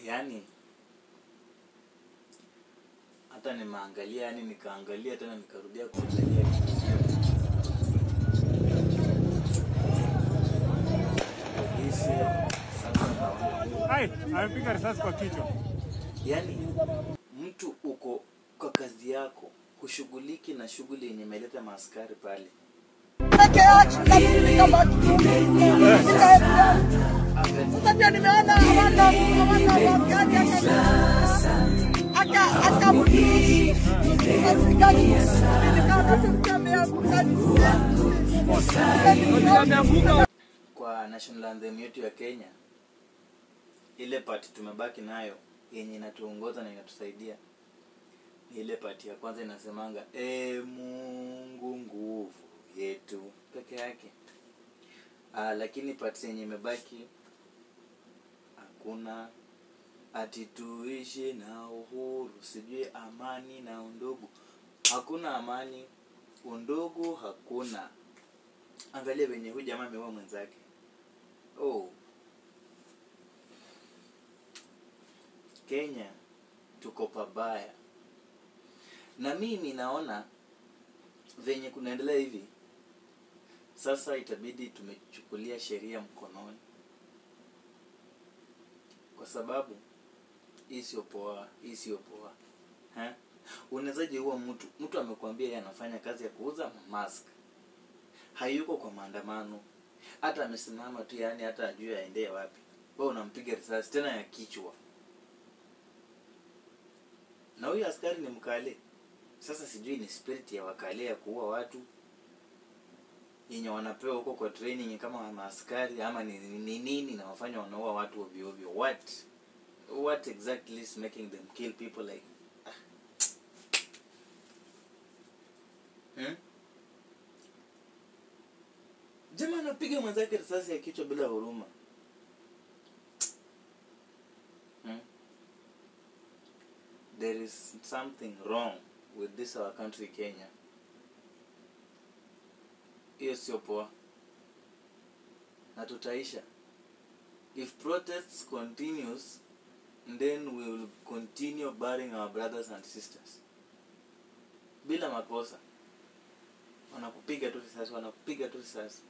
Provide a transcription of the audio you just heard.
Yani hata nimeangalia, yani nikaangalia tena nikarudia kuangalia. Hai, amepiga risasi kwa kichwa. Yani mtu uko kwa kazi yako, kushughuliki na shughuli yenye imeleta maaskari pale. Sasa pia nimeona hawana kwa national anthem yetu ya Kenya, ile part tumebaki nayo yenye inatuongoza na inatusaidia ni ile part ya kwanza inasemanga Mungu nguvu yetu peke yake. Lakini part yenye imebaki hakuna ati tuishi na uhuru, sijui amani na undugu. Hakuna amani, undugu hakuna. Angalia venye huyu jamaa ameua mwenzake. Kenya tuko pabaya. Na mimi naona venye kunaendelea hivi, sasa itabidi tumechukulia sheria mkononi. Kwa sababu hii sio poa. Unawezaje huwa mtu amekwambia yeye anafanya kazi ya kuuza mask, hayuko kwa maandamano, hata amesimama tu, yani hata ajui aende wapi, wewe unampiga risasi tena ya kichwa. Na huyu askari ni mkale. Sasa sijui ni spirit ya wakale ya kuua watu yenye wanapewa huko kwa training kama maaskari, ama ni nini na wafanya wanaua watu ovyo ovyo. What exactly is making them kill people like jamaa anapiga mwenzake risasi ya kichwa bila huruma. There is something wrong with this our country Kenya. Hiyo sio poa. Na tutaisha. If protests continues, then we will continue burying our brothers and sisters. Bila makosa. Wanakupiga tu risasi.